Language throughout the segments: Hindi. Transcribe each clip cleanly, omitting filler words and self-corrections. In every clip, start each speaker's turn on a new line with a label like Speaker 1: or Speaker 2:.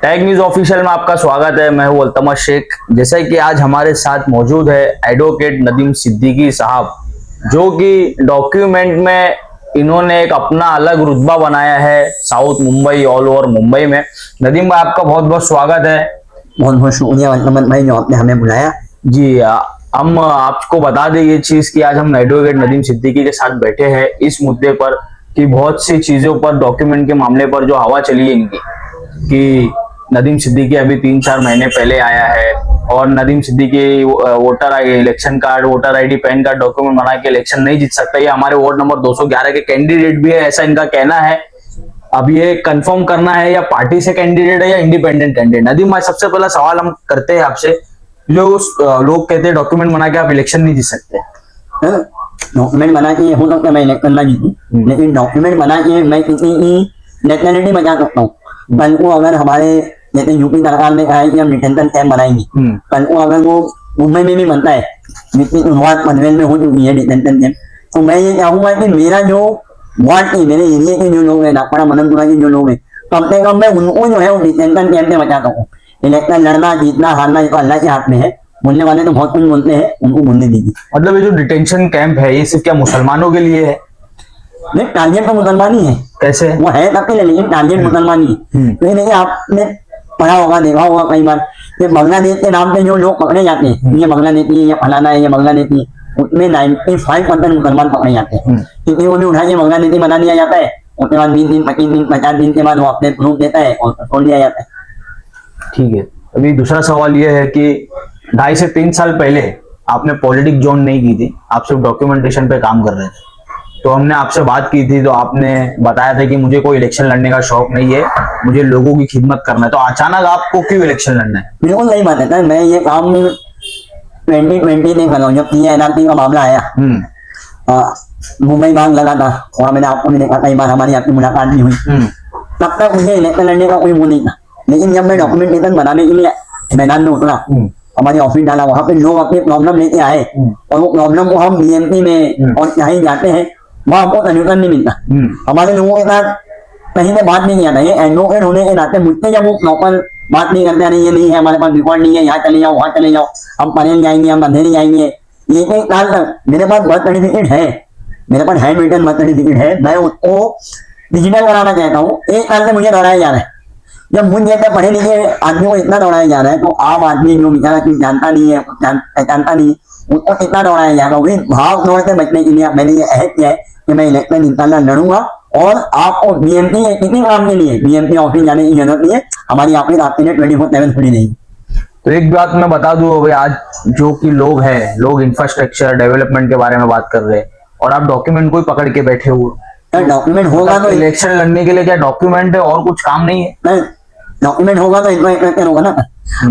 Speaker 1: टैग न्यूज ऑफिशियल में आपका स्वागत है। मैं हूं अल्तमश शेख। जैसा कि आज हमारे साथ मौजूद है एडवोकेट नदीम सिद्दीकी साहब, जो कि डॉक्यूमेंट में इन्होंने एक अपना अलग रुतबा बनाया है south Mumbai, all over Mumbai में। नदीम भाई, आपका बहुत बहुत स्वागत है।
Speaker 2: बहुत बहुत शुक्रिया अल्तमश भाई, जो आपने हमें बुलाया।
Speaker 1: जी, हम आपको बता दें ये चीज कि आज हम एडवोकेट नदीम सिद्दीकी के साथ बैठे हैं इस मुद्दे पर कि बहुत सी चीजों पर, डॉक्यूमेंट के मामले पर जो हवा चली है इनकी, कि नदीम सिद्दीकी अभी 3-4 महीने पहले आया है और Nadeem Siddiqui voter election card, voter ID, pan card document बना के इलेक्शन नहीं जीत सकता। ये हमारे वार्ड नंबर 211 के कैंडिडेट भी है, ऐसा इनका कहना है। अब ये कंफर्म करना है या पार्टी से कैंडिडेट है या इंडिपेंडेंट कैंडिडेट। नदीम भाई, सबसे पहला सवाल हम करते हैं आपसे, जो लोग कहते हैं डॉक्यूमेंट बना के आप इलेक्शन नहीं जीत सकते।
Speaker 2: डॉक्यूमेंट बना के हो सकता है मैं इलेक्शन ना जीतूं, लेकिन डॉक्यूमेंट बना के मैं किसी की नेशनलिटी बचा सकता हूँ। कल को अगर हमारे जैसे यूपी सरकार ने कहा है कि हम डिटेंशन कैंप बनाएंगे, कल को अगर वो मुंबई में भी बनता है, जितनी शुरुआत पनवेल में हो चुकी है डिटेंशन कैंप, तो मैं ये चाहूंगा कि मेरा जो वार्ड के, मेरे एरिया के जो लोग हैं, नागपुरा मदनपुरा के जो लोग हैं, कम से कम मैं उनको जो है वो डिटेंशन कैंप से बचा सकूँ। इलेक्शन लड़ना, जीतना, हारना ये तो अल्लाह के हाथ में है। बोलने वाले तो बहुत कुछ बोलते हैं, उनको बोलने दीजिए।
Speaker 1: मतलब ये जो डिटेंशन कैंप है ये सिर्फ क्या मुसलमानों के लिए है?
Speaker 2: नहीं, टारगेट तो मुसलमान ही है।
Speaker 1: कैसे?
Speaker 2: वो है सबके लिए, लेकिन टारगेट मुसलमान ही है। तो ये आपने पढ़ा होगा, देखा होगा कई बार, ये बांग्लादेश के नाम पे जो लोग पकड़े जाते हैं, ये बांग्लादेशी है, ये फलाना है, ये बांग्लादेशी, उसमें 95% मुसलमान पकड़े जाते हैं। क्योंकि वो भी उठा के बांग्लादेशी बना दिया जाता है, उसके बाद 20 दिन, 25 दिन, 50 दिन के बाद वो अपने प्रूफ देता है और छोड़ दिया जाता है।
Speaker 1: ठीक है। अभी दूसरा सवाल ये है कि 2.5 से 3 साल पहले आपने पॉलिटिक जोन नहीं की थी, आप सिर्फ डॉक्यूमेंटेशन पे काम कर रहे थे। तो हमने आपसे बात की थी, तो आपने बताया था कि मुझे कोई इलेक्शन लड़ने का शौक नहीं है, मुझे लोगों की खिदमत करना है। तो अचानक आपको क्यों इलेक्शन लड़ना है?
Speaker 2: बिल्कुल नहीं बात है। मैं ये काम 2020 नहीं कर रहा हूँ। जब NRC का मामला आया, मुंबई बाग लगा था, वहाँ मैंने आपको भी देखा, कई बार हमारी आपकी मुलाकात भी हुई। तब तक मुझे इलेक्शन लड़ने का कोई वो नहीं था। लेकिन जब मैं डॉक्यूमेंटेशन बनाने के लिए मैदान में उतरा, हमारी ऑफिस डाला, वहाँ पे लोग अपनी प्रॉब्लम लेके आए और वो प्रॉब्लम को हम BMC में और कहीं जाते हैं, वहाँ हमको सोल्यूशन नहीं मिलता। हमारे लोगों के साथ कहीं से बात नहीं किया था। ये एडवोकेट होने के नाते मुझसे जब वो प्रॉपर बात नहीं करते, नहीं ये नहीं है, हमारे पास रिकॉर्ड नहीं है, यहाँ चले जाओ, वहाँ चले जाओ, हम परेल जाएंगे, हम अंधेरी जाएंगे, ये एक साल तक मेरे पास बर्थ सर्टिफिकेट है, मेरे पास हैंड रिटन बर्थ सर्टिफिकेट है, मैं उसको डिजिटल कराना चाहता हूँ। एक साल से मुझे दौड़ाया जा रहा है। जब मुझ जैसे पढ़े लिखे आदमी को इतना दौड़ाया जा रहा है, तो आम आदमी जो बेचारा कुछ जानता नहीं है, जानता नहीं, उसको कितना दौड़ाया जा रहा है। भाव दौड़ से बचने के लिए मैंने ये अहद किया है कि मैं इलेक्शन इंशाल्लाह लड़ूंगा। और आपको BMC किसी काम के लिए BMC ऑफिस जाने की जरूरत नहीं है। हमारी ऑफिस आपके लिए 24/7 खुली नहीं।
Speaker 1: तो एक बात मैं बता दूं, अभी आज जो कि लोग हैं, लोग इंफ्रास्ट्रक्चर डेवलपमेंट के बारे में बात कर रहे हैं और आप डॉक्यूमेंट को ही पकड़ के बैठे हुए।
Speaker 2: डॉक्यूमेंट होगा तो
Speaker 1: इलेक्शन लड़ने के लिए क्या डॉक्यूमेंट है और कुछ काम नहीं है?
Speaker 2: डॉक्यूमेंट होगा तो इंफ्रास्ट्रक्चर होगा ना।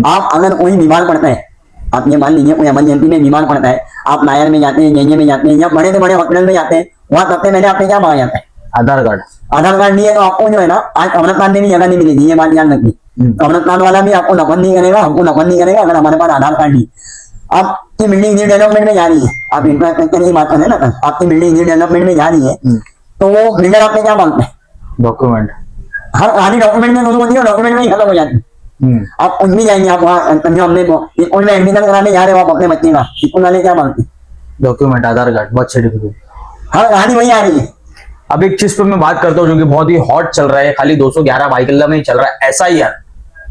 Speaker 2: आप अगर कोई बीमार पड़ता है, आप ये मान लीजिए कोई इमरजेंसी में बीमार पड़ता है, आप नायर में जाते हैं, JJ में जाते हैं, या बड़े से बड़े हॉस्पिटल में जाते हैं, वहाँ सबसे पहले आपने क्या मांगा जाता है?
Speaker 1: आधार कार्ड।
Speaker 2: आधार कार्ड नहीं है तो आपको जो है ना, आज अमृतपान देने की जगह नहीं मिलेगी, ये बात याद रखिए। अमृतपान वाला भी आपको नफल नहीं करेगा, हमको नफल नहीं करेगा अगर हमारे पास आधार कार्ड नहीं। आपकी बिल्डिंग न्यू डेवलपमेंट में जा रही है, आप इंफ्रास्ट्रक्चर की बात करें ना, आपकी बिल्डिंग न्यू डेवलपमेंट में जा रही है, तो वो बिल्डर आपने क्या मांगते हैं?
Speaker 1: डॉक्यूमेंट।
Speaker 2: हर आधी डॉक्यूमेंट में डॉक्यूमेंट में ही खत्म हो जाती है। आप कुछ भी जाएंगे, आप वहाँ हमने स्कूल में एडमिशन कराने जा रहे हो, आप अपने बच्चे का, स्कूल वाले क्या मांगते हैं?
Speaker 1: डॉक्यूमेंट, आधार कार्ड, बर्थ सर्टिफिकेट।
Speaker 2: हर कहानी वही आ रही है।
Speaker 1: अब एक चीज पर मैं बात करता हूँ जो कि बहुत ही हॉट चल रहा है, खाली 211 बाइकल्ला में ही चल रहा है, SIR,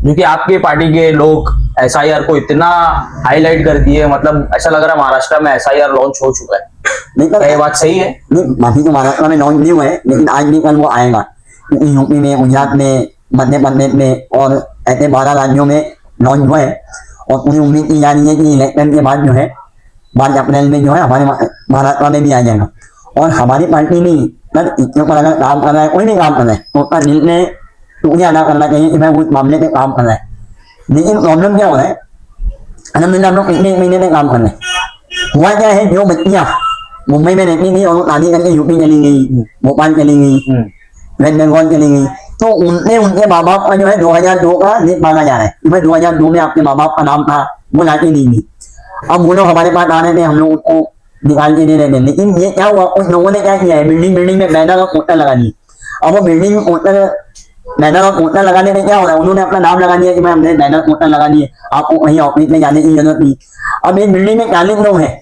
Speaker 1: जो कि आपके पार्टी के लोग SIR को इतना हाईलाइट कर दिए, मतलब ऐसा लग रहा है महाराष्ट्र में SIR लॉन्च हो चुका है। नहीं तो ये बात सही है?
Speaker 2: बाकी तो महाराष्ट्र में लॉन्च नहीं हुआ है, लेकिन आज भी कल वो आएगा। यूपी में, गुजरात में, मध्य प्रदेश में और ऐसे 12 राज्यों में लॉन्च हुआ है। और पूरी उम्मीद की जा रही है कि इलेक्शन के बाद जो है 5 अप्रैल में जो है हमारे महाराष्ट्र में भी आ जाएगा। और हमारी पार्टी नहीं, इसके ऊपर अगर काम कर रहा है, कोई नहीं काम कर रहा है, तो उसका दिल ने शुक्रिया अदा करना चाहिए कि मैं उस मामले पे काम कर रहा है। लेकिन प्रॉब्लम क्या हो रहा है, अलहमदुलिल्लाह हम लोग पिछले 1 महीने में काम कर रहे हैं। हुआ क्या है, जो बच्चियां मुंबई में रहती थी और वो शादी करके यूपी चली गई, भोपाल चली गई, वेस्ट बंगाल चली गई, तो उनके माँ बाप का जो है 2002 का लिस्ट मांगा जा रहा है कि भाई 2002 में आपके माँ बाप का नाम था, वो लाके दी थी। अब वो लोग हमारे पास आ रहे थे, हम लोग उसको निकाल के दे रहे थे। लेकिन ये क्या हुआ, कुछ लोगों ने क्या किया है, बिल्डिंग में बैनर और पोस्टर लगा दिए। अब वो बिल्डिंग पोस्टर बैनर और पोस्टर लगाने में क्या हो रहा है, उन्होंने अपना नाम लगा दिया कि मैं हमने बैनर पोस्टर लगा दिए, आपको कहीं ऑफिस में जाने की जरूरत नहीं। अब एक बिल्डिंग में 40 लोग हैं,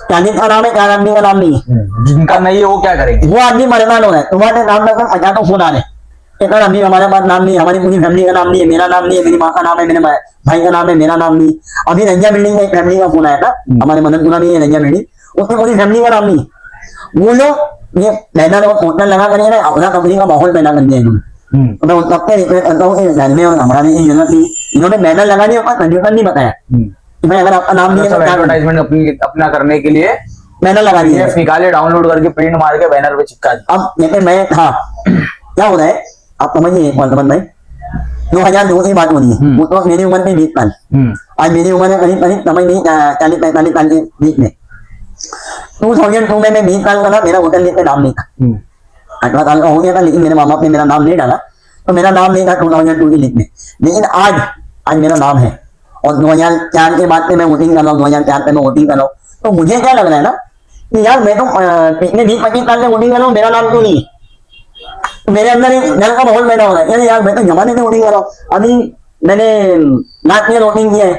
Speaker 2: 40 का नाम है, 4 आदमी का नाम नहीं है।
Speaker 1: जिनका नहीं है वो क्या करेंगे?
Speaker 2: वो आदमी परेशान हो रहा है, तुम्हारे नाम लगभग 50 फोन आ रहे हैं, इतना अभी हमारे पास नाम नहीं है, हमारी पूरी फैमिली का नाम नहीं है, मेरा नाम नहीं है, मेरी माँ का नाम है, मेरे भाई का नाम है, मेरा नाम नहीं। अभी रंजा बिल्डिंग में एक फैमिली का फोन आया था, हमारे मदनपुरा में रंजा बिल्डिंग, उसमें पूरी फैमिली का नाम नहीं है। वो लोग ये बैनर और पोस्टर लगा कर अपना कंपनी का माहौल पैदा कर दिया इन्होंने। मैं उन सबसे रिक्वेस्ट करता हूँ कि जानने और हमारा भी जरूरत नहीं, इन्होंने बैनर लगा दिया और कंडीशन नहीं बताया कि भाई अगर आपका नाम नहीं है तो क्या
Speaker 1: एडवर्टाइजमेंट अपना करने के लिए
Speaker 2: बैनर लगा दिया।
Speaker 1: PDF निकाले, डाउनलोड करके प्रिंट मार के बैनर पे चिपका दिया।
Speaker 2: अब जैसे मैं था, क्या हो रहा है आप समझिए कौन भाई, 2002 की बात हो रही है, उस वक्त मेरी उम्र थी 20 साल, आज मेरी उम्र है करीब करीब समझ नहीं 40-45 साल के बीच में। 2002 में मैं 20 साल का था, मेरा होटल लिस्ट में नाम नहीं था, 18 साल का हो गया था, लेकिन मेरे माँ बाप ने मेरा नाम नहीं डाला, तो मेरा नाम नहीं था 2002 की लिस्ट में। लेकिन आज मेरा नाम है, और 2004 के बाद से मैं वोटिंग कर रहा हूँ, 2004 से मैं वोटिंग कर रहा हूँ। तो मुझे क्या लग रहा है ना कि यार मैं तो पिछले 20-25 साल से वोटिंग कर रहा हूँ, मेरा नाम क्यों नहीं है? तो मेरे अंदर एक डर का माहौल पैदा हो रहा है, यार मैं तो जमाने से वोटिंग कर रहा हूँ, अभी मैंने लास्ट ईयर वोटिंग किया है,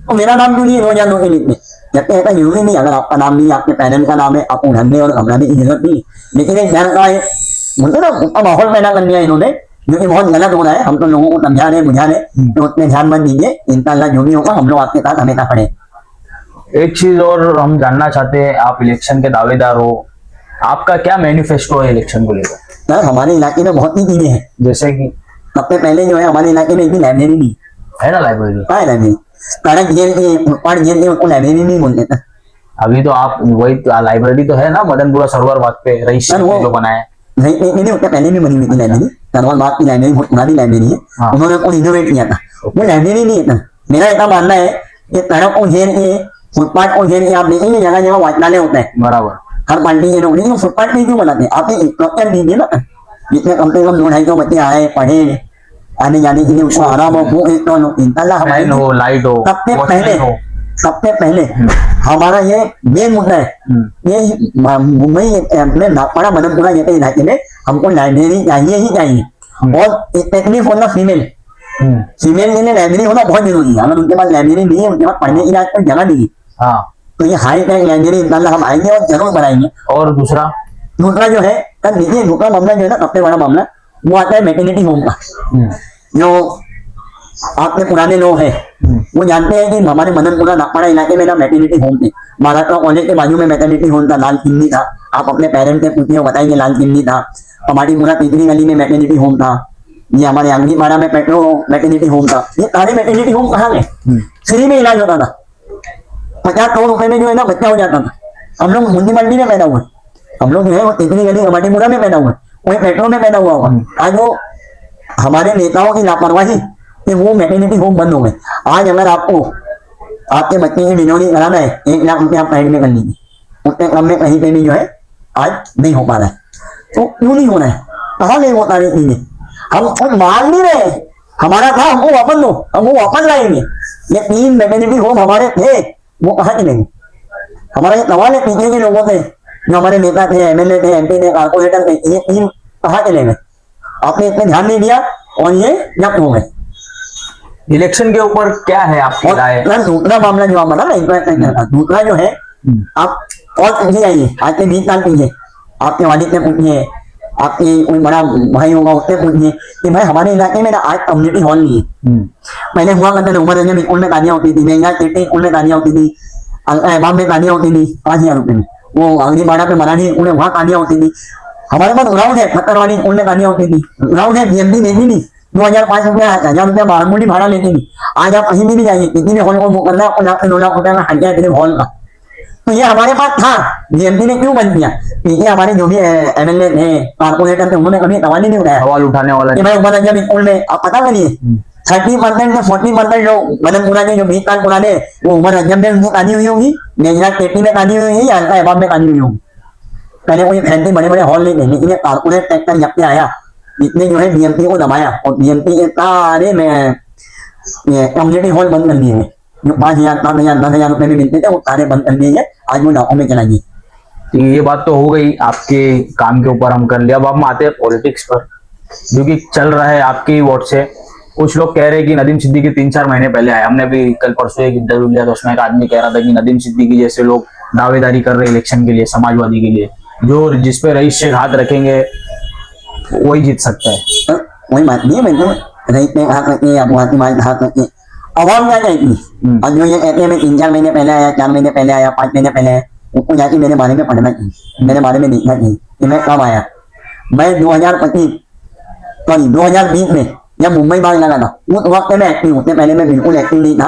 Speaker 2: तो मेरा नाम क्यों नहीं है 2002 की लिस्ट में? जबकि ऐसा जरूरी नहीं, अगर आपका नाम नहीं है, आपके पेरेंट्स का नाम है, आपको घरने और घबराने की जरूरत नहीं, लेकिन एक डर का बोलते ना माहौल पैदा कर दिया इन्होंने, जो कि बहुत गलत हो रहा है। हम तो लोगों को समझा रहे बुझा रहे तो उतने ध्यान मत दीजिए, इंशाल्लाह जो भी होगा हम लोग आपके साथ हमेशा खड़े।
Speaker 1: एक चीज और हम जानना चाहते हैं, आप इलेक्शन के दावेदार हो, आपका क्या मैनिफेस्टो है इलेक्शन को लेकर?
Speaker 2: सर हमारे इलाके में बहुत सी चीजें हैं,
Speaker 1: जैसे कि
Speaker 2: सबसे पहले जो है हमारे इलाके में एक भी लाइब्रेरी नहीं
Speaker 1: है ना लाइब्रेरी,
Speaker 2: है, लाइब्रेरी सड़क जेल के फुटपाथ जेल के उसको लाइब्रेरी नहीं बोलते थे।
Speaker 1: अभी तो आप वही लाइब्रेरी तो है ना मदनपुरा सरोवर बाग पे रईस
Speaker 2: सर, वो
Speaker 1: जो बनाया है।
Speaker 2: नहीं उसके पहले भी बनी हुई थी लाइब्रेरी, सरवाल बाग की लाइब्रेरी बहुत पुरानी लाइब्रेरी है,
Speaker 1: हाँ।
Speaker 2: उन्होंने उसको रिनोवेट किया था, वो लाइब्रेरी नहीं था। मेरा ऐसा मानना है कि सड़क को घेर के फुटपाथ को घेर के आप देखेंगे जगह जगह वाचनालय होता है,
Speaker 1: बराबर,
Speaker 2: हर पार्टी के लोग, लेकिन फुटपाथ नहीं क्यों बनाते? आप इंस्ट्रक्शन दीजिए ना, जिसमें कम से कम 200-250 बच्चे आए पढ़े, आने जाने के लिए उसको आराम हो, वो एक इंशाल्लाह हमारे
Speaker 1: फैन हो, लाइट हो,
Speaker 2: सबसे पहले हमारा ये मेन मुद्दा है। ये मुंबई अपने नागपाड़ा मदनपुरा जैसे इलाके में हमको लाइब्रेरी चाहिए ही चाहिए, और स्पेशली फॉर द फीमेल के लिए लाइब्रेरी होना बहुत जरूरी है। अगर उनके पास लाइब्रेरी नहीं है, उनके पास पढ़ने की कोई जगह नहीं है, तो ये हाई टेक लाइब्रेरी इंशाल्लाह हम आएंगे और जरूर बनाएंगे।
Speaker 1: और दूसरा
Speaker 2: जो है सर देखिए, दूसरा मामला जो है ना सबसे बड़ा मामला वो आता है मैटरनिटी होम का। जो आपके पुराने लोग हैं वो जानते हैं कि हमारे मदनपुरा नागपाड़ा इलाके में ना मैटरनिटी होम थे, महाराष्ट्र कॉलेज के बाजू में मैटरनिटी होम था, लाल किन्नी था, आप अपने पेरेंट्स से पूछिए बताएंगे लाल किन्नी था। हमारी पूरा तीसरी गली में मैटरनिटी होम था, ये हमारे अंगीपाड़ा में मैटरनिटी होम था। ये सारे मैटरनिटी होम कहाँ गए? फ्री में इलाज होता था, 50 रुपए में जो है ना बच्चा हो जाता था। हम लोग मुंडी मंडी में पैदा हुए, हम लोग जो है वो तीसरी गली हमारीपुरा में पैदा हुए, कोई मेट्रो में पैदा हुआ होगा। आज वो हमारे नेताओं की लापरवाही कि वो मैटरनिटी होम बंद हो गए। आज अगर आपको आपके बच्चे की डिलीवरी कराना है 1 लाख रुपये आप साइड में कर लीजिए, उतने कम में कहीं पे भी जो है आज नहीं हो पा रहा है। तो क्यों नहीं हो रहा है? कहाँ नहीं होता रही चीजें? हम खुद मांग नहीं रहे, हमारा था हमको वापस दो, हम वो वापस लाएंगे। ये 3 मैटरनिटी होम हमारे थे, वो कहाँ चलेंगे? हमारा ये सवाल है पीछे के लोगों से, जो हमारे नेता थे, MLA थे, MP थे, कारपोरेटर थे, ये 3 कहाँ चले गए? आपने इतने ध्यान नहीं दिया और ये जब्त हो गए।
Speaker 1: इलेक्शन के ऊपर क्या है आपकी राय?
Speaker 2: दूसरा मामला जो आप बता ना, दूसरा जो है आप और पूछिए जाइए, आज से 20 साल पीछे आपके वालिद से पूछिए, आपके कोई बड़ा भाई होगा उससे पूछिए कि भाई हमारे इलाके में ना आज कम्युनिटी हॉल नहीं है। पहले हुआ करते थे उमर रंजन स्कूल में तालियां होती थी, बेंगा चेटी स्कूल में तालियां होती थी, अहबाब में तालियां होती थी 5000 रुपए में, वो अंगरीबाड़ा पे मराठी स्कूल में वहाँ तालियां होती थी। हमारे पास ग्राउंड है खतरवाली स्कूल में तालियां होती थी, ग्राउंड है BMC देती थी, 2005 रुपया 1000 रुपया मामूली भाड़ा लेती थी। आज आप कहीं भी जाइए, किसी भी हॉल को बुक करना है आपको 1 लाख से 2 लाख रुपया का खर्चा है हॉल का। तो ये हमारे पास था, BMC ने क्यों बंद किया? क्योंकि हमारे जो भी MLA थे, कारपोरेटर थे, उन्होंने कभी सवाल ही नहीं उठाया,
Speaker 1: सवाल उठाने वाला
Speaker 2: कि भाई उमर रंजन स्कूल में आप पता करिए 30% से 40% लोग मदनपुरा के जो 20 साल पुराने वो उमर रंजन में उनकी तानी हुई होगी, मेघना चेटी में तानी हुई होगी, या अहबाब में तानी हुई होगी। पहले कोई फैंसी बड़े बड़े हॉल नहीं थे, लेकिन ये कारपोरेट सेक्टर जब से आया इसने जो है BMC को दबाया और BMC के सारे में कम्युनिटी हॉल बंद कर दिए हैं। जो 5000, 7000, 10,000 रुपए में मिलते थे वो सारे बंद कर दिए हैं, आज वो डाकों में चलाइए।
Speaker 1: तो ये बात तो हो गई आपके काम के ऊपर हम कर लिया। अब हम आते हैं पॉलिटिक्स पर जो कि चल रहा है आपके वोट से। कुछ लोग कह रहे हैं कि नदीम सिद्दीकी 3-4 महीने पहले आए। हमने भी कल परसों एक इंटरव्यू लिया था, उसमें एक आदमी कह रहा था कि नदीम सिद्दीकी जैसे लोग दावेदारी कर रहे इलेक्शन के लिए, समाजवादी के लिए, जो जिसपे रईस शेख हाथ रखेंगे वही जीत सकता है।
Speaker 2: तो वही बात नहीं है, मैं तो रईस पे हाथ रखे या बुआती मार हाथ रखे आवाम क्या जाएगी। और जो ये कहते हैं मैं 3-4 महीने पहले आया, 4 महीने पहले आया, 5 महीने पहले आया, उनको जाके मेरे बारे में पढ़ना चाहिए, मेरे बारे में देखना चाहिए कि मैं कब आया। मैं 2020 में जब मुंबई बाग लगा था उस वक्त में एक्टिव, उससे पहले मैं बिल्कुल एक्टिव नहीं था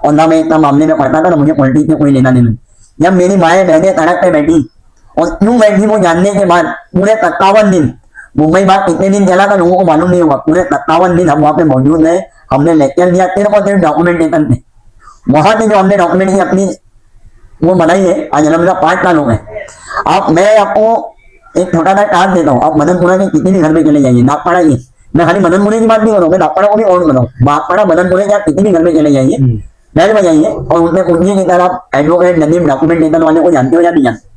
Speaker 2: और ना मैं इतना मामले में पढ़ता था, ना मुझे पॉलिटिक्स में कोई लेना देना। जब मेरी माएँ बहनें सड़क पे बैठी और क्यों बैठी वो जानने के बाद पूरे 57 दिन मुंबई बाग कितने दिन चला था लोगों को मालूम नहीं हुआ। पूरे 57 दिन हम वहाँ पे मौजूद रहे, हमने लेक्चर दिया, सिर्फ और सिर्फ डॉक्यूमेंटेशन थे। वहां से जो हमने डॉक्यूमेंट की अपनी वो बनाई है, आज अलहमदुलिल्लाह 5 साल हो गए। आप मैं आपको एक छोटा सा टास्क देता हूँ, आप मदनपुरा के किसी भी घर में चले जाइए, नागपाड़ा की, मैं खाली मदनपुरे की बात नहीं कर रहा हूँ, मैं नागपाड़ा को भी ऑन कर रहा हूँ। नागपाड़ा मदनपुरे के आप किसी भी घर में चले जाइए, बैठ में जाइए और उसमें पूछिए कि सर आप एडवोकेट नदीम डॉक्यूमेंटेशन वाले को जानते हो या नहीं जानते।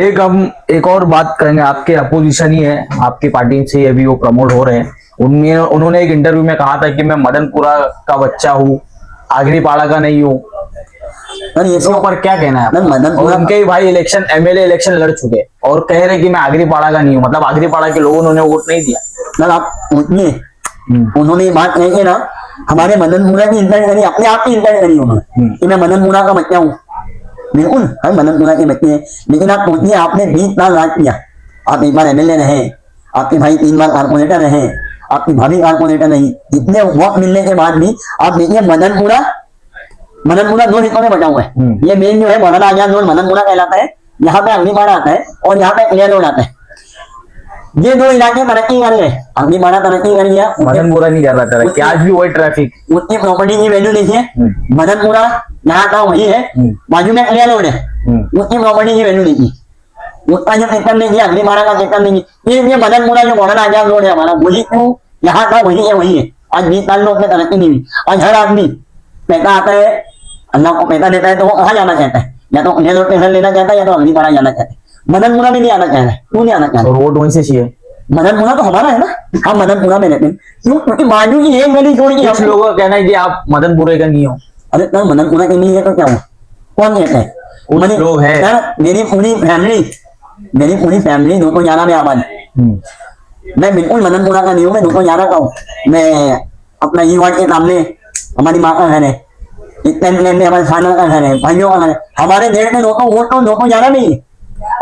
Speaker 1: एक हम एक और बात करेंगे, आपके अपोजिशन ही है, आपकी पार्टी से अभी वो प्रमोट हो रहे हैं। उनमें उन्होंने एक इंटरव्यू में कहा था कि मैं मदनपुरा का बच्चा हूँ, आगरीपाड़ा का नहीं हूँ।
Speaker 2: सर ये
Speaker 1: इसके ऊपर क्या कहना है आपका?
Speaker 2: मदनपुरा
Speaker 1: और उनके ही भाई इलेक्शन एमएलए इलेक्शन लड़ चुके और कह रहे कि मैं आगरीपाड़ा का नहीं हूँ, मतलब आगरीपाड़ा के लोगों ने उन्हें वोट नहीं दिया।
Speaker 2: सर आप पूछिए, उन्होंने ये बात कही है ना, हमारे मदनपुरा की इंटरव्यू करी, अपने आप की इंटरव्यू करी उन्होंने कि मैं मदनपुरा का बच्चा हूँ। बिल्कुल हम मदनपुरा के बच्चे हैं, लेकिन आप पूछिए आपने 20 साल राज किया, आप एक बार एमएलए रहे, आपके भाई 3 बार कारपोरेटर रहे, आपकी भाभी कारपोरेटर रही, इतने वोट मिलने के बाद भी आप देखिए मदनपुरा 2 हिस्सों में बटा हुआ है। ये मेन जो है मौलाना आजाद रोड मदनपुरा कहलाता है, यहाँ पे अग्निपाड़ा आता है और यहाँ पे क्लियर रोड आता है। ये 2 इलाके तरक्की कर रहे हैं, अग्निपाड़ा तरक्की कर लिया,
Speaker 1: मदनपुरा नहीं कर रहा था कि आज भी वही ट्रैफिक,
Speaker 2: उसकी प्रॉपर्टी की वैल्यू देखिए, मदनपुरा यहाँ का वही है, बाजू में क्लियर रोड है, उसकी प्रॉपर्टी की वैल्यू देखिए, उसका जो सेक्टर देखिए, अग्निपाड़ा का सेक्टर देखिए, ये मदनपुरा जो मौलाना आजाद रोड है हमारा, वही क्यों यहाँ का वही है। आज 20 साल में उसमें तरक्की नहीं हुई। आज हर आदमी पैसा आता है, अल्लाह को पैसा देता है तो वो कहाँ जाना चाहता है, या तो क्लियर रोड पे घर लेना चाहता है या तो अग्निपाड़ा जाना चाहता है। मदनपुरा में नहीं आना चाह रहा है, क्यों नहीं आना चाह रहा?
Speaker 1: और वोट वहीं से चाहिए।
Speaker 2: मदनपुरा तो हमारा है ना, हम मदनपुरा में रहते हैं, क्यों? क्योंकि बाजू की एक गली छोड़ के
Speaker 1: कुछ लोगों का कहना है कि आप मदनपुरे का नहीं हो।
Speaker 2: अरे सर मदनपुरा के नहीं है तो क्या हुआ, कौन कहता है?
Speaker 1: कुछ लोग हैं।
Speaker 2: सर मेरी पूरी फैमिली 211 में आबाद है। मैं बिल्कुल मदनपुरा का नहीं हूँ, मैं 211 का हूँ। मैं अपना ई वार्ड के सामने हमारी माँ का घर है, इतने में हमारे खाना का घर है, भाइयों का घर है, हमारे देश में 211 नहीं है,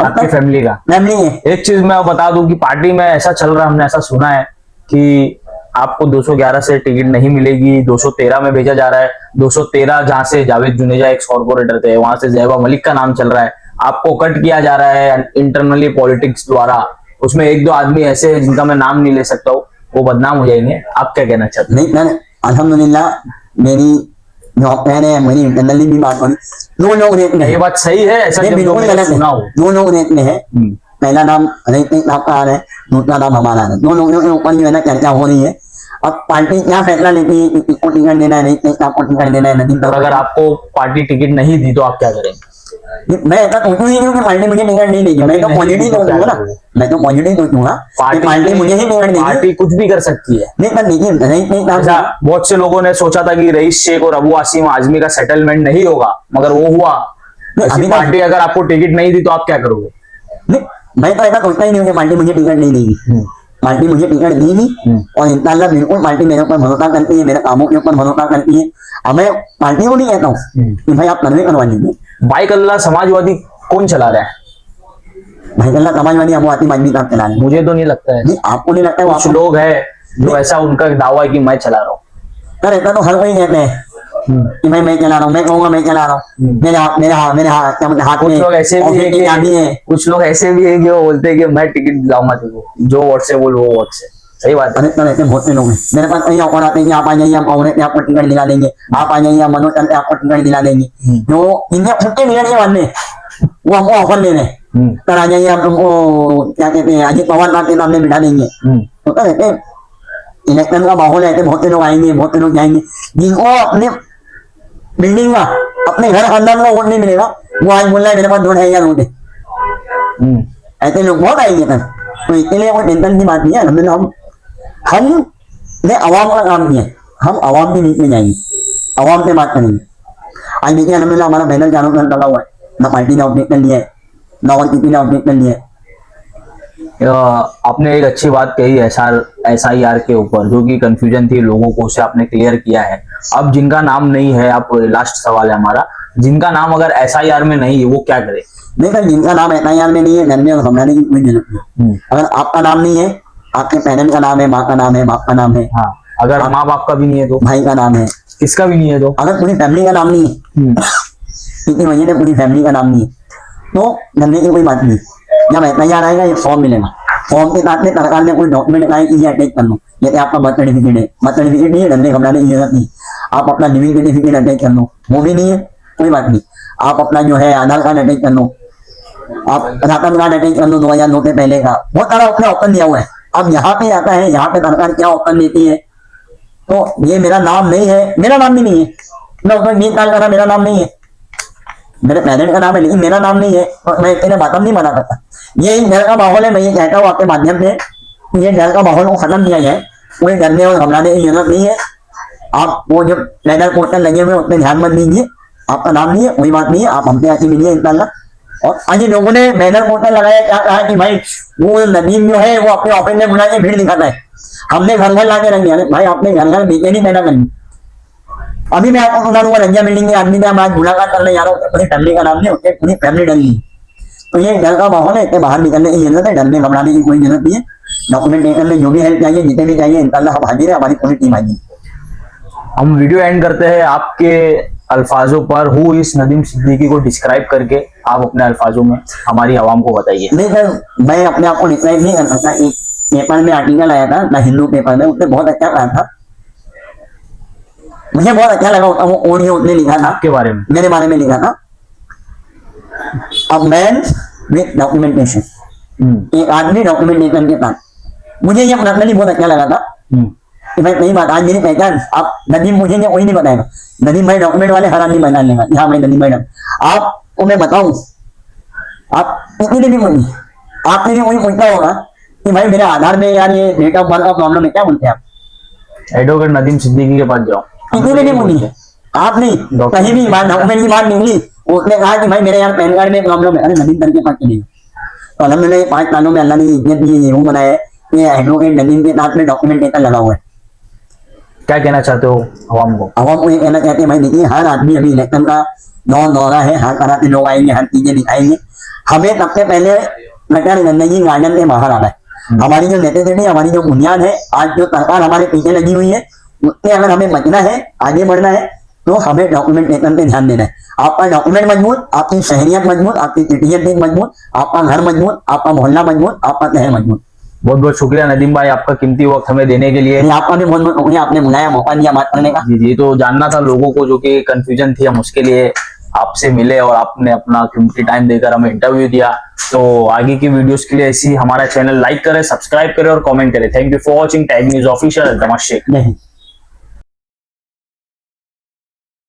Speaker 1: आपकी फैमिली का
Speaker 2: फैमिली है।
Speaker 1: एक चीज मैं बता दूं कि पार्टी में ऐसा चल रहा है, हमने ऐसा सुना है कि आपको 211 से टिकट नहीं मिलेगी, 213 में भेजा जा रहा है। 213 जहां से जावेद जुनेजा एक्स कॉर्पोरेटर थे, वहां से जैबा मलिक का नाम चल रहा है, आपको कट किया जा रहा है इंटरनली पॉलिटिक्स द्वारा। उसमें 1-2 आदमी ऐसे हैं जिनका मैं नाम नहीं ले सकता हूँ, वो बदनाम हो जाएंगे। आप क्या कहना चाहते हैं?
Speaker 2: नहीं मैंने अल्हम्दुलिल्लाह मेरी जो कह रहे हैं मेरी इंटरनली भी बात होनी, 2 लोग रेट में,
Speaker 1: ये बात सही है? ऐसा जब
Speaker 2: बिल्कुल
Speaker 1: मैंने
Speaker 2: गलत है,
Speaker 1: सुना हो।
Speaker 2: 2 लोग रेट में है, पहला नाम रेट आपका आ रहा है, दूसरा नाम हमारा है, 2 लोगों के ऊपर जो है ना चर्चा हो रही है। अब पार्टी क्या फैसला लेती है कि किसको टिकट देना है, रेट आपको टिकट देना है, नदीम
Speaker 1: और अगर आपको पार्टी टिकट नहीं दी तो आप क्या करेंगे?
Speaker 2: मैं ऐसा सोचूं ही नहीं कि पार्टी मुझे टिकट नहीं देगी, मैं तो पॉजिटिव सोचूंगा ना, मैं तो पॉजिटिव सोचूंगा कि पार्टी मुझे ही टिकट देगी।
Speaker 1: पार्टी कुछ भी कर सकती है।
Speaker 2: नहीं पर देखिए नहीं
Speaker 1: ऐसा बहुत से लोगों ने सोचा था कि रईस शेख और अबू आसिम आजमी का सेटलमेंट नहीं होगा, मगर वो हुआ। ऐसी पार्टी अगर आपको टिकट नहीं दी तो आप क्या करोगे?
Speaker 2: नहीं मैं तो ऐसा सोचता ही नहीं कि पार्टी मुझे टिकट नहीं देगी, पार्टी मुझे टिकट देगी और इंशाल्लाह बिल्कुल पार्टी मेरे ऊपर भरोसा करती है, मेरे कामों के ऊपर भरोसा करती है। अब मैं पार्टी को नहीं कहता हूँ कि भाई आप सर्वे करवा लीजिए।
Speaker 1: बाइक अल्लाह समाजवादी कौन चला रहा है?
Speaker 2: भाई अल्लाह समाजवादी अबू आसिम आजमी साहब चला रहे हैं।
Speaker 1: मुझे तो नहीं लगता है।
Speaker 2: नहीं आपको नहीं लगता है?
Speaker 1: कुछ लोग हैं जो ऐसा उनका दावा है कि मैं चला रहा हूँ।
Speaker 2: सर ऐसा तो हर कोई कहते हैं कि मैं चला रहा हूँ, मैं कहूँगा मैं चला रहा हूँ, मेरे हाथ
Speaker 1: कुछ लोग ऐसे भी है, कुछ लोग ऐसे भी है कि वो बोलते हैं कि मैं टिकट दिलाऊंगा तुझको, जो वोट से बोल वो वोट से। सही बात है।
Speaker 2: अरे ऐसे बहुत से लोग हैं, मेरे पास कई ऑफर आते हैं कि आप आ जाइए, हम कांग्रेस में आपको टिकट दिला देंगे, आप आ जाइए, हम मनोज पे आपको टिकट दिला देंगे। जो इनके खुद के टिकट के वाले वो हमको ऑफर दे रहे हैं, सर आ जाइए, हम तुमको क्या कहते हैं अजीत पवार साहब के सामने बिठा देंगे। तो सर ऐसे इलेक्शन का माहौल है, बहुत से लोग आएंगे, बहुत से लोग जाएंगे, जिनको अपने बिल्डिंग का अपने घर खानदान का वोट नहीं मिलेगा, वो आज बोल रहा है मेरे पास 2,500 वोट है। ऐसे लोग बहुत आएंगे सर, तो इसके लिए कोई टेंशन की बात नहीं है। हम हम ने आवाम का काम किया, हम आवाम के बीच में जाएंगे, आवाम से बात करेंगे। आज देखिए अलहमदिल्ला हमारा बैनर चारों तरफ लगा हुआ है, ना पार्टी ने ऑब्जेक्ट कर लिया है, ना और किसी ने ऑब्जेक्ट कर लिया है।
Speaker 1: आपने एक अच्छी बात कही SIR के ऊपर, जो कि कंफ्यूजन थी लोगों को, उसे आपने क्लियर किया है। अब जिनका नाम नहीं है, आप लास्ट सवाल है हमारा, जिनका नाम अगर SIR में नहीं है वो क्या करे?
Speaker 2: नहीं सर, जिनका नाम SIR में नहीं है घर में घबराने की कोई जरूरत नहीं। अगर आपका नाम नहीं है, आपके पेरेंट्स का नाम है, माँ का नाम है, बाप का नाम है,
Speaker 1: हाँ, अगर माँ बाप का भी नहीं है तो,
Speaker 2: भाई का नाम है,
Speaker 1: किसका भी नहीं है तो,
Speaker 2: अगर पूरी फैमिली का नाम नहीं है, किसी वजह से पूरी फैमिली का नाम नहीं है, तो डरने की कोई बात नहीं। जब SIR आएगा ये फॉर्म मिलेगा, फॉर्म के साथ में सरकार ने कोई डॉक्यूमेंट लगाए कि ये अटैच कर लो, जैसे आपका बर्थ सर्टिफिकेट है, बर्थ सर्टिफिकेट नहीं है, डरने घबराने की जरूरत नहीं। आप अपना लिविंग सर्टिफिकेट अटैच कर लो, वो भी नहीं है कोई बात नहीं। आप अपना जो है आधार कार्ड अटैच कर लो, आप राशन कार्ड अटैच कर लो 2009 से पहले का, बहुत सारा उसने ऑप्शन दिया हुआ है। अब यहाँ पे आता है, यहाँ पे सरकार क्या ऑप्शन देती है, तो ये मेरा नाम नहीं है, मेरा नाम भी नहीं है, मैं उसमें 20 साल का था, मेरा नाम नहीं है, मेरे पेरेंट का नाम है लेकिन मेरा नाम नहीं है, तो मैं तेरे बात नहीं मना करता। ये घर का माहौल है, मैं ये कहता हूँ आपके माध्यम से, ये घर का माहौल को खत्म किया जाए, कोई डरने और घबराने की जरूरत नहीं है। आप वो जो लेटर पोर्टल लगे हुए उसमें ध्यान मत दीजिए, आपका नाम नहीं है कोई बात नहीं है, आप हमसे आके मिलिए इंशाल्लाह। और आज लोगों ने बैनर पोर्टल लगाया, क्या कहा कि भाई वो नदीम जो है वो अपने ऑफिस में बुला के भीड़ दिखाता है, हमने घर घर ला के रख दिया। भाई आपने घर घर बेचे नहीं पैदा करनी। अभी मैं आपको सुना दूंगा, रंजा बिल्डिंग के आदमी ने हम आज मुलाकात करने जा रहा हूँ, पूरी फैमिली का नाम नहीं, उसके पूरी फैमिली डर गई। तो ये घर का माहौल है, इससे बाहर निकलने की जरूरत है, डरने घबराने की कोई जरूरत नहीं है। डॉक्यूमेंट लेकर में जो भी हेल्प चाहिए, जितने भी चाहिए इंशाल्लाह हम हाजिर है, हमारी पूरी टीम हाजिर है।
Speaker 1: हम वीडियो एंड करते हैं आपके अल्फाजों पर, हु इस नदीम सिद्दीकी को डिस्क्राइब करके आप अपने अल्फाजों में हमारी आवाम को बताइए।
Speaker 2: नहीं सर, मैं अपने आप को डिस्क्राइब नहीं कर सकता। एक पेपर में आर्टिकल आया था, द हिंदू पेपर में, उससे बहुत अच्छा कहा था, मुझे बहुत अच्छा लगा। वो ऑडियो उसने लिखा था
Speaker 1: आपके बारे में,
Speaker 2: मेरे बारे में लिखा था, अ मैन विद डॉक्यूमेंटेशन, एक आदमी डॉक्यूमेंटेशन के साथ। मुझे ये पर्सनली बहुत अच्छा लगा था कि भाई सही बात, आज मेरी पहचान, आप नदीम मुझे नहीं कोई नहीं बताएगा, नदीम भाई डॉक्यूमेंट वाले हर आदमी बना लेगा, यहाँ भाई नदीम भाई। आपको मैं बताऊं, आप किसी ने भी कोई, आपने भी कोई पूछता होगा कि भाई मेरे आधार में यार ये डेट ऑफ बर्थ का प्रॉब्लम है, क्या बोलते हैं आप?
Speaker 1: एडवोकेट नदीम सिद्दीकी के पास जाओ।
Speaker 2: किसी ने नहीं बोली, आप नहीं, कहीं भी बात डॉक्यूमेंट की बात निकली, उसने कहा कि भाई मेरे यार पैन कार्ड में प्रॉब्लम है, अरे नदीम सर के पास चलेगा। तो अल्हम्दुलिल्लाह 5 सालों में अल्लाह ने इज्जत दी, ये बनाया है कि एडवोकेट नदीम के साथ में डॉक्यूमेंटेशन लगा हुआ है।
Speaker 1: क्या कहना चाहते हो आवाम को?
Speaker 2: आवाम को ये कहना चाहते हैं भाई देखिए, हर आदमी अभी इलेक्शन का दौर दौरा है, हर तरह के लोग आएंगे, हर चीजें दिखाएंगे। हमें सबसे पहले गटर गंदगी गार्डन से बाहर आना है। हमारी जो नेसेसिटी, हमारी जो बुनियाद है, आज जो सरकार हमारे पीछे लगी हुई है, उससे अगर हमें बचना है, आगे बढ़ना है, तो हमें डॉक्यूमेंटेशन पे ध्यान देना है। आपका डॉक्यूमेंट मजबूत, आपकी शहरियत मजबूत, आपकी सिटीजनशिप मजबूत, आपका घर मजबूत, आपका मोहल्ला मजबूत, आपका शहर मजबूत।
Speaker 1: बहुत बहुत शुक्रिया नदीम भाई, आपका कीमती वक्त हमें देने के लिए।
Speaker 2: आपका भी बहुत बहुत शुक्रिया, आपने बुलाया, मौका दिया बात करने का।
Speaker 1: जी जी, तो जानना था लोगों को, जो कि कंफ्यूजन थी, हम उसके लिए आपसे मिले और आपने अपना कीमती टाइम देकर हमें इंटरव्यू दिया। तो आगे की वीडियोस के लिए ऐसी हमारा चैनल लाइक करें, सब्सक्राइब करें और कमेंट करें। Thank you for watching tag news official.
Speaker 2: नहीं